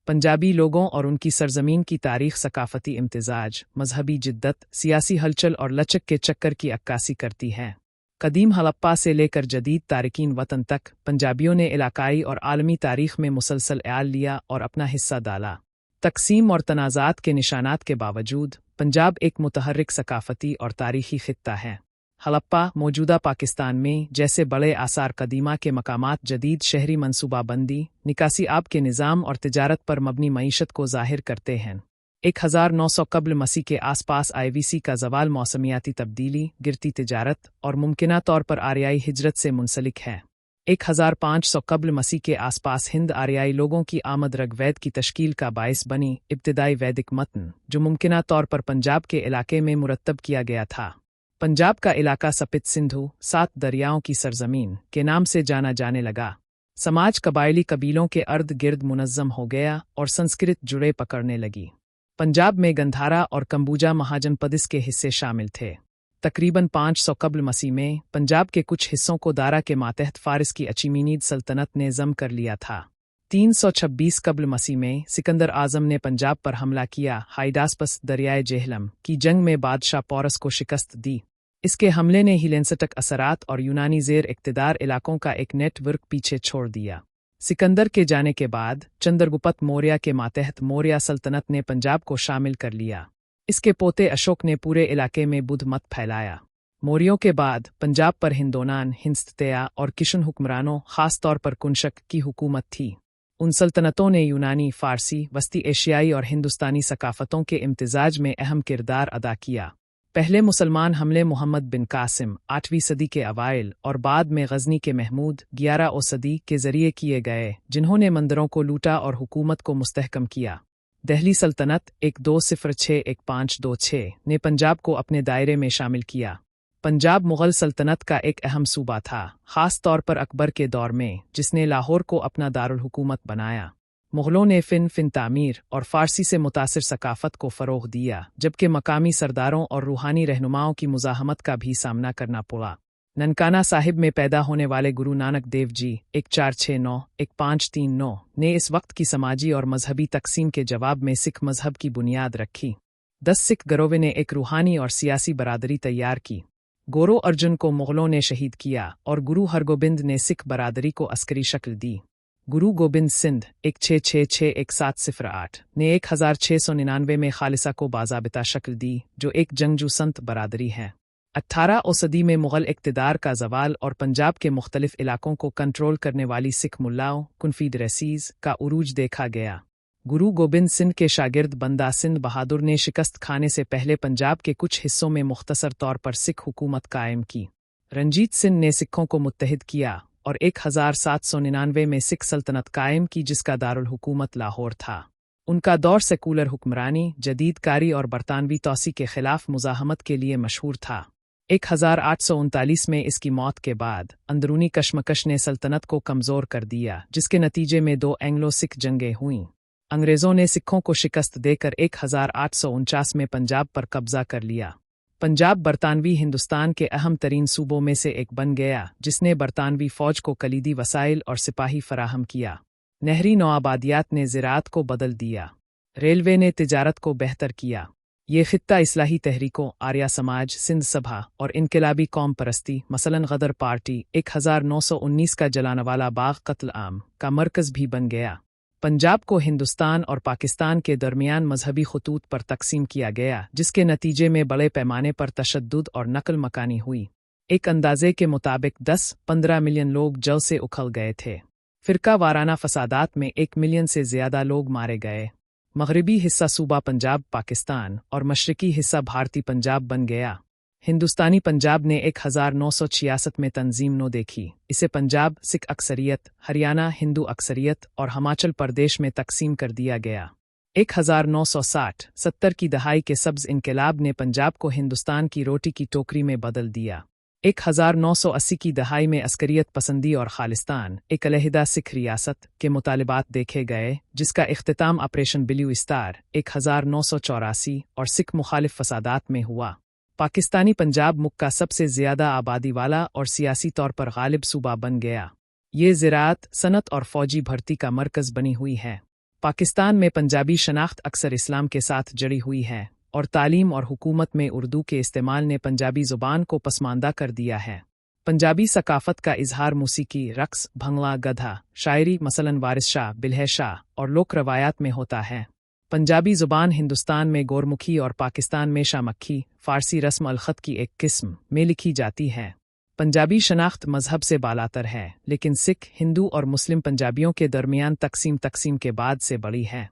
पंजाबी लोगों और उनकी सरजमीन की तारीख सकाफती इम्तिजाज, मजहबी जिद्दत, सियासी हलचल और लचक के चक्कर की अक्कासी करती है। कदीम हड़प्पा से लेकर जदीद तारिकीन वतन तक पंजाबियों ने इलाकाई और आलमी तारीख में मुसलसल आल लिया और अपना हिस्सा डाला। तकसीम और तनाज़ात के निशानात के बावजूद पंजाब एक मुतहर्रिक सकाफती और तारीखी खित्ता है। हड़प्पा मौजूदा पाकिस्तान में जैसे बड़े आसार कदीमा के मकामात जदीद शहरी मनसूबाबंदी, निकासी आब के निज़ाम और तिजारत पर मबनी मईशत को ज़ाहिर करते हैं। 1900 कब्ल मसीह के आसपास आईवीसी का ज़वाल मौसमियाती तब्दीली, गिरती तिजारत और मुमकिना तौर पर आर्याई हिजरत से मुंसलिक है। 1500 कब्ल मसीह के आसपास हिंद आर्याई लोगों की आमद ऋग्वेद की तश्कील का बायस बनी। इब्तिदाई वैदिक मतन, जो मुमकिना तौर पर पंजाब के इलाके में मुरत्तब किया गया था। पंजाब का इलाका सपित सिंधु, 7 दरियाओं की सरजमीन के नाम से जाना जाने लगा। समाज कबायली कबीलों के अर्द गिर्द मुनज़्ज़म हो गया और संस्कृत जुड़े पकड़ने लगी। पंजाब में गंधारा और कंबूजा महाजनपद के हिस्से शामिल थे। तकरीबन 500 कब्ल मसीह में पंजाब के कुछ हिस्सों को दारा के मातहत फारिस की अचीमीनीद सल्तनत ने ज़म कर लिया था। 326 कब्ल मसीह में सिकंदर आज़म ने पंजाब पर हमला किया। हाइडास्पस दरियाए जेहलम की जंग में बादशाह पोरस को शिकस्त दी। इसके हमले ने हिलेंसटक असरात और यूनानी ज़ेर इक़्तिदार इलाकों का एक नेटवर्क पीछे छोड़ दिया। सिकंदर के जाने के बाद चंद्रगुप्त मौर्य के मातहत मौर्य सल्तनत ने पंजाब को शामिल कर लिया। इसके पोते अशोक ने पूरे इलाके में बुद्ध मत फैलाया। मौर्यों के बाद पंजाब पर हिंदोनान, हिंदस्तेया और किशन हुक्मरानों, ख़ास तौर पर कुंशक की हुकूमत थी। उन सल्तनतों ने यूनानी, फ़ारसी, वस्ती एशियाई और हिंदुस्तानी सकाफ़तों के इम्तिजाज में अहम किरदार अदा किया। पहले मुसलमान हमले मोहम्मद बिन कासिम 8वीं सदी के अवाइल और बाद में गज़नी के महमूद 11वीं सदी के ज़रिए किए गए, जिन्होंने मंदिरों को लूटा और हुकूमत को मुस्तहकम किया। दिल्ली सल्तनत 1206-1526 ने पंजाब को अपने दायरे में शामिल किया। पंजाब मुग़ल सल्तनत का एक अहम सूबा था, ख़ास तौर पर अकबर के दौर में, जिसने लाहौर को अपना दारुल हुकूमत बनाया। मुग़लों ने फ़िन तामीर और फ़ारसी से मुतासिर सकाफ़त को फ़रोग़ दिया, जबकि मकामी सरदारों और रूहानी रहनुमाओं की मुज़ाहमत का भी सामना करना पड़ा। ननकाना साहिब में पैदा होने वाले गुरु नानक देव जी 1469-1539 ने इस वक्त की समाजी और मजहबी तकसीम के जवाब में सिख मजहब की बुनियाद रखी। 10 सिख गरोवे ने एक रूहानी और सियासी बरादरी तैयार की। गोरो अर्जुन को मुग़लों ने शहीद किया और गुरु हरगोबिंद ने सिख बरादरी को अस्करी शक्ल दी। गुरु गोबिंद सिंध 1666-1708 ने 1699 में खालिसा को बाज़ाबिता शक्ल दी, जो एक जंगजू संत बरादरी है। 18वीं सदी में मुग़ल इक़्तिदार का ज़वाल और पंजाब के मुख्तलिफ इलाकों को कंट्रोल करने वाली सिख मुल्लाओं कन्फीडरेसीज़ का उरूज देखा गया। गुरु गोबिंद सिंह के शागिर्द बंदा सिंध बहादुर ने शिकस्त खाने से पहले पंजाब के कुछ हिस्सों में मुख्तसर तौर पर सिख हुकूमत कायम की। रंजीत सिंह ने सिखों को मुत्तहिद किया और 1799 में सिख सल्तनत कायम की, जिसका दारुल हुकूमत लाहौर था। उनका दौर सेकुलर हुक्मरानी, जदीदकारी और बरतानवी तौसी के खिलाफ मुज़ाहमत के लिए मशहूर था। 1839 में इसकी मौत के बाद अंदरूनी कशमकश ने सल्तनत को कमज़ोर कर दिया, जिसके नतीजे में 2 एंग्लो सिख जंगें हुईं। अंग्रेज़ों ने सिखों को शिकस्त देकर 1849 में पंजाब पर कब्ज़ा कर लिया। पंजाब बरतानवी हिंदुस्तान के अहम तरीन सूबों में से एक बन गया, जिसने बरतानवी फ़ौज को कलीदी वसाइल और सिपाही फराहम किया। नहरी नौआबादियात ने ज़राअत को बदल दिया। रेलवे ने तिजारत को बेहतर किया। ये खित्ता इस्लाही तहरीकों, आर्या समाज, सिंध सभा और इनकलाबी कौम परस्ती, मसलन गदर पार्टी 1919 का जलियांवाला बाग कत्ल आम का मरकज़ भी बन गया। पंजाब को हिंदुस्तान और पाकिस्तान के दरमियान मजहबी खतूत पर तकसीम किया गया, जिसके नतीजे में बड़े पैमाने पर तशद्दुद और नकल मकानी हुई। एक अंदाजे के मुताबिक 10-15 मिलियन लोग जौ से उखल गए थे। फ़िरका वाराना फसादात में 1 मिलियन से ज़्यादा लोग मारे गए। मग़रिबी हिस्सा सूबा पंजाब पाकिस्तान और मशरक़ी हिस्सा भारतीय पंजाब बन गया। हिंदुस्तानी पंजाब ने 1966 में तंजीम नो देखी। इसे पंजाब सिख अक्सरियत, हरियाणा हिंदू अक्सरियत और हिमाचल प्रदेश में तकसीम कर दिया गया। 1960-70 की दहाई के सब्ज़ इनकलाब ने पंजाब को हिंदुस्तान की रोटी की टोकरी में बदल दिया। 1980 की दहाई में अस्करियत पसंदी और खालिस्तान, एक अलहदा सिख रियासत, के मुतालिबात देखे गए, जिसका इख्तिताम ऑपरेशन ब्लू स्टार 1984 और सिख मुखालिफ फसादात में हुआ। पाकिस्तानी पंजाब मुल्क का सबसे ज़्यादा आबादी वाला और सियासी तौर पर गालिब सूबा बन गया। ये ज़राअत, सनत और फ़ौजी भर्ती का मरकज़ बनी हुई है। पाकिस्तान में पंजाबी शनाख्त अक्सर इस्लाम के साथ जड़ी हुई है और तालीम और हुकूमत में उर्दू के इस्तेमाल ने पंजाबी ज़ुबान को पसमानदा कर दिया है। पंजाबी सकाफ़त का इजहार मूसीकी, रक्स, भंगड़ा, गधा, शायरी मसलन वारिस शाह, बिल्हे शाह और लोक रवायात में होता है। पंजाबी ज़ुबान हिंदुस्तान में गोरमुखी और पाकिस्तान में शामक्खी, फ़ारसी रस्म अल-ख़त की एक किस्म में लिखी जाती है। पंजाबी शनाख्त मजहब से बालातर है, लेकिन सिख, हिंदू और मुस्लिम पंजाबियों के दरमियान तकसीम के बाद से बड़ी है।